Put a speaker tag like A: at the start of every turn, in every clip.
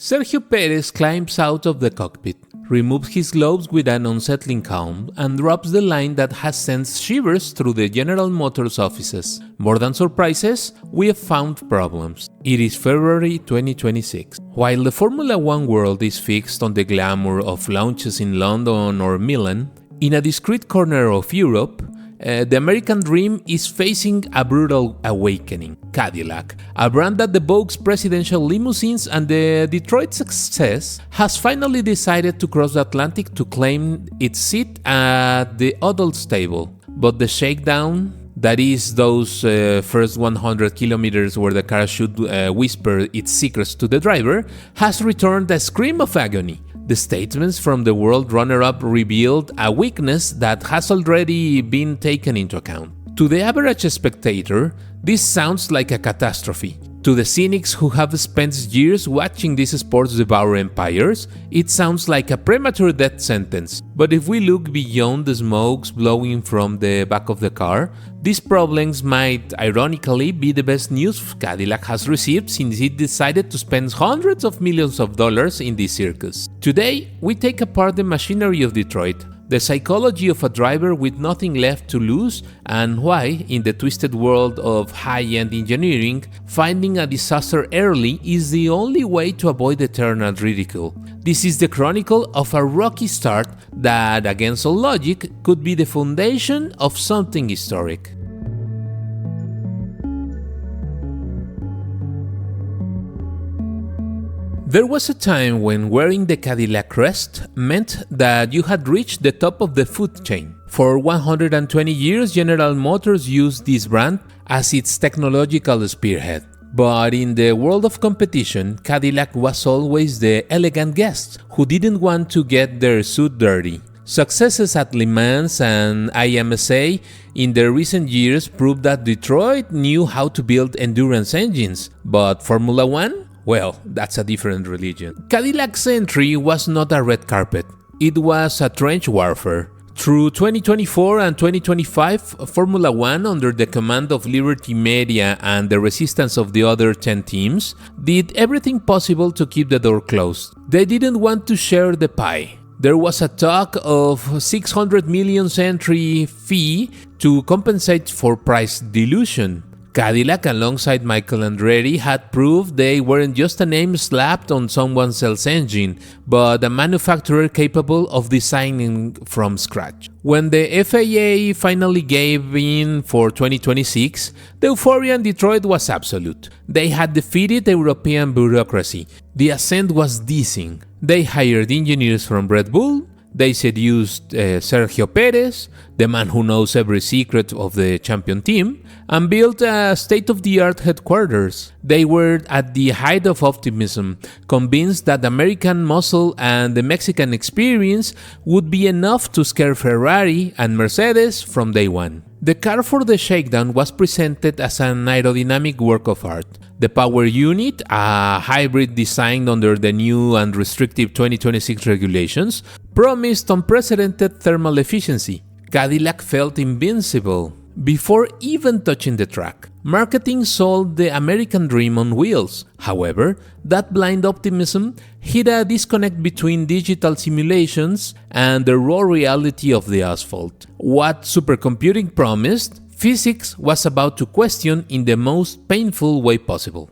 A: Sergio Perez climbs out of the cockpit, removes his gloves with an unsettling calm, and drops the line that has sent shivers through the General Motors offices. More than surprises, we have found problems. It is February 2026. While the Formula One world is fixed on the glamour of launches in London or Milan, in a discreet corner of Europe, the American dream is facing a brutal awakening. Cadillac, a brand that evokes presidential limousines and the Detroit success, has finally decided to cross the Atlantic to claim its seat at the adults table. But the Shakedown, that is those first 100 kilometers where the car should whisper its secrets to the driver, has returned a scream of agony. The statements from the world runner-up revealed a weakness that has already been taken into account. To the average spectator, this sounds like a catastrophe. To the cynics who have spent years watching these sports devour empires, it sounds like a premature death sentence. But if we look beyond the smokes blowing from the back of the car, these problems might ironically be the best news Cadillac has received since it decided to spend hundreds of millions of dollars in this circus. Today, we take apart the machinery of Detroit, the psychology of a driver with nothing left to lose, and why, in the twisted world of high-end engineering, finding a disaster early is the only way to avoid eternal ridicule. This is the chronicle of a rocky start that, against all logic, could be the foundation of something historic. There was a time when wearing the Cadillac crest meant that you had reached the top of the food chain. For 120 years, General Motors used this brand as its technological spearhead. But in the world of competition, Cadillac was always the elegant guest who didn't want to get their suit dirty. Successes at Le Mans and IMSA in the recent years proved that Detroit knew how to build endurance engines, but Formula One? Well, that's a different religion. Cadillac's entry was not a red carpet. It was a trench warfare. Through 2024 and 2025, Formula One, under the command of Liberty Media and the resistance of the other 10 teams, did everything possible to keep the door closed. They didn't want to share the pie. There was a talk of 600 million entry fee to compensate for price dilution. Cadillac, alongside Michael Andretti, had proved they weren't just a name slapped on someone else's engine, but a manufacturer capable of designing from scratch. When the FAA finally gave in for 2026, the euphoria in Detroit was absolute. They had defeated European bureaucracy. The ascent was dizzying. They hired engineers from Red Bull. They seduced Sergio Perez, the man who knows every secret of the champion team, and built a state-of-the-art headquarters. They were at the height of optimism, convinced that American muscle and the Mexican experience would be enough to scare Ferrari and Mercedes from day one. The car for the Shakedown was presented as an aerodynamic work of art. The power unit, a hybrid designed under the new and restrictive 2026 regulations, promised unprecedented thermal efficiency. Cadillac felt invincible before even touching the track. Marketing sold the American dream on wheels. However, that blind optimism hid a disconnect between digital simulations and the raw reality of the asphalt. What supercomputing promised, physics was about to question in the most painful way possible.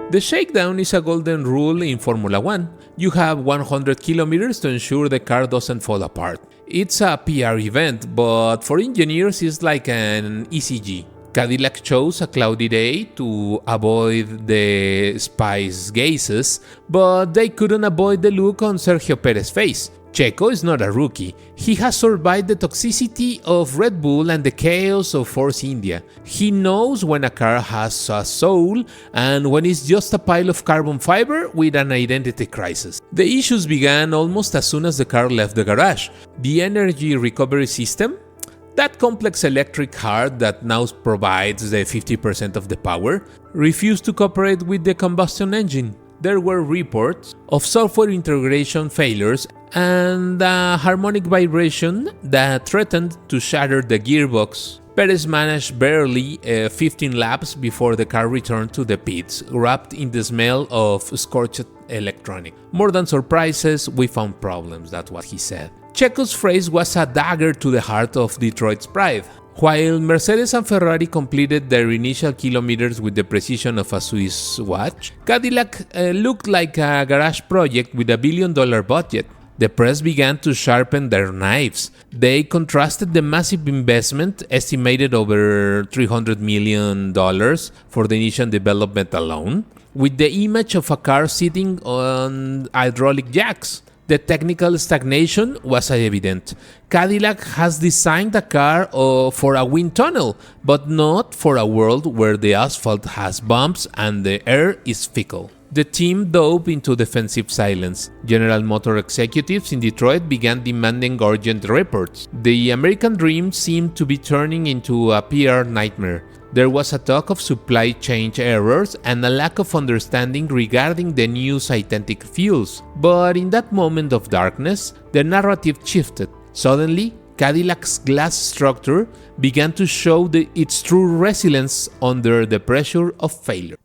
A: The shakedown is a golden rule in Formula One. You have 100 kilometers to ensure the car doesn't fall apart. It's a PR event, but for engineers it's like an ECG. Cadillac chose a cloudy day to avoid the spice gases, but they couldn't avoid the look on Sergio Perez's face. Checo is not a rookie. He has survived the toxicity of Red Bull and the chaos of Force India. He knows when a car has a soul and when it's just a pile of carbon fiber with an identity crisis. The issues began almost as soon as the car left the garage. The energy recovery system, that complex electric heart that now provides the 50% of the power, refused to cooperate with the combustion engine. There were reports of software integration failures and a harmonic vibration that threatened to shatter the gearbox. Perez managed barely 15 laps before the car returned to the pits, wrapped in the smell of scorched electronic. More than surprises, we found problems, that's what he said. Checo's phrase was a dagger to the heart of Detroit's pride. While Mercedes and Ferrari completed their initial kilometers with the precision of a Swiss watch, Cadillac looked like a garage project with $1 billion budget. The press began to sharpen their knives. They contrasted the massive investment, estimated over $300 million for the initial development alone, with the image of a car sitting on hydraulic jacks. The technical stagnation was evident. Cadillac has designed a car for a wind tunnel, but not for a world where the asphalt has bumps and the air is fickle. The team dove into defensive silence. General Motors executives in Detroit began demanding urgent reports. The American dream seemed to be turning into a PR nightmare. There was a talk of supply chain errors and a lack of understanding regarding the new synthetic fuels. But in that moment of darkness, the narrative shifted. Suddenly, Cadillac's glass structure began to show its true resilience under the pressure of failure.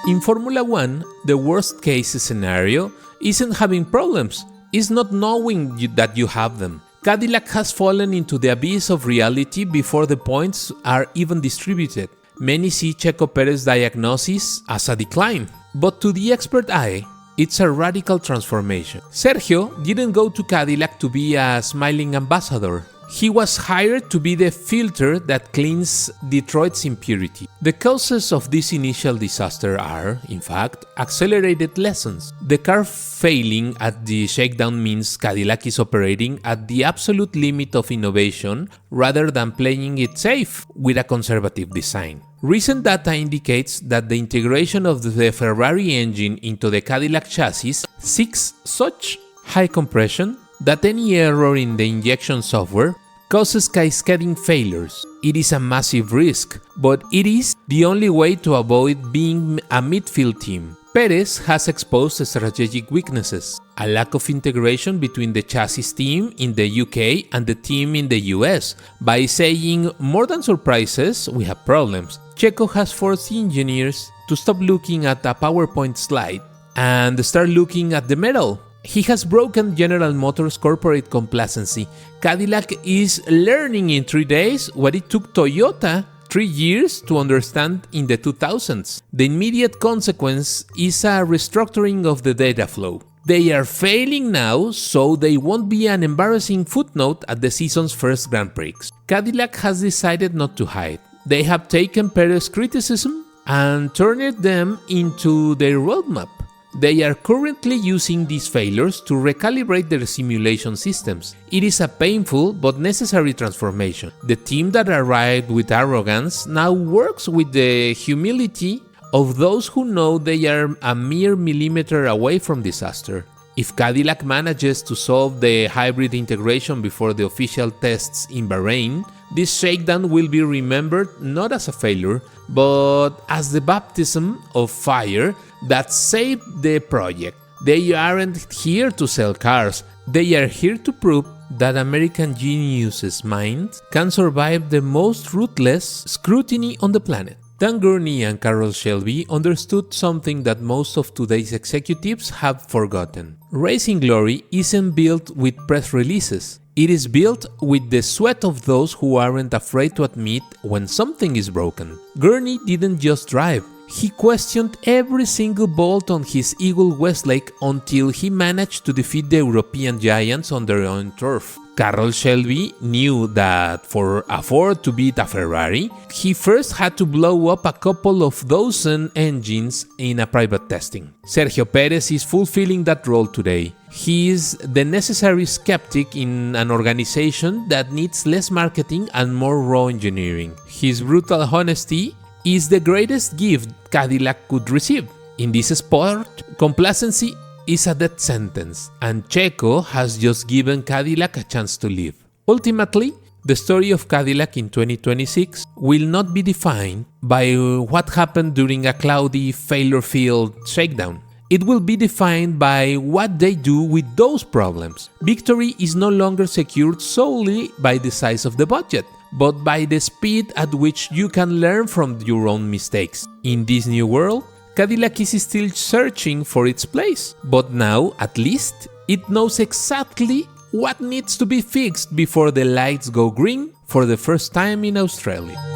A: In Formula 1, the worst-case scenario isn't having problems, it's not knowing that you have them. Cadillac has fallen into the abyss of reality before the points are even distributed. Many see Checo Perez's diagnosis as a decline, but to the expert eye, it's a radical transformation. Sergio didn't go to Cadillac to be a smiling ambassador. He was hired to be the filter that cleans Detroit's impurity. The causes of this initial disaster are, in fact, accelerated lessons. The car failing at the Shakedown means Cadillac is operating at the absolute limit of innovation rather than playing it safe with a conservative design. Recent data indicates that the integration of the Ferrari engine into the Cadillac chassis seeks such high compression that any error in the injection software causes cascading failures. It is a massive risk, but it is the only way to avoid being a midfield team. Perez has exposed strategic weaknesses, a lack of integration between the chassis team in the UK and the team in the US, by saying, more than surprises, we have problems. Checo has forced engineers to stop looking at a PowerPoint slide and start looking at the metal. He has broken General Motors' corporate complacency. Cadillac is learning in 3 days what it took Toyota 3 years to understand in the 2000s. The immediate consequence is a restructuring of the data flow. They are failing now, so they won't be an embarrassing footnote at the season's first Grand Prix. Cadillac has decided not to hide. They have taken Perez's criticism and turned them into their roadmap. They are currently using these failures to recalibrate their simulation systems. It is a painful but necessary transformation. The team that arrived with arrogance now works with the humility of those who know they are a mere millimeter away from disaster. If Cadillac manages to solve the hybrid integration before the official tests in Bahrain, this shakedown will be remembered not as a failure, but as the baptism of fire that saved the project. They aren't here to sell cars, they are here to prove that American genius's mind can survive the most ruthless scrutiny on the planet. Dan Gurney and Carroll Shelby understood something that most of today's executives have forgotten. Racing glory isn't built with press releases. It is built with the sweat of those who aren't afraid to admit when something is broken. Gurney didn't just drive. He questioned every single bolt on his Eagle Westlake until he managed to defeat the European giants on their own turf. Carroll Shelby knew that for a Ford to beat a Ferrari, he first had to blow up a couple of dozen engines in a private testing. Sergio Perez is fulfilling that role today. He is the necessary skeptic in an organization that needs less marketing and more raw engineering. His brutal honesty is the greatest gift Cadillac could receive. In this sport, complacency is a death sentence, and Checo has just given Cadillac a chance to live. Ultimately, the story of Cadillac in 2026 will not be defined by what happened during a cloudy, failure-filled shakedown. it will be defined by what they do with those problems. Victory is no longer secured solely by the size of the budget, but by the speed at which you can learn from your own mistakes. In this new world, Cadillac is still searching for its place, but now, at least, it knows exactly what needs to be fixed before the lights go green for the first time in Australia.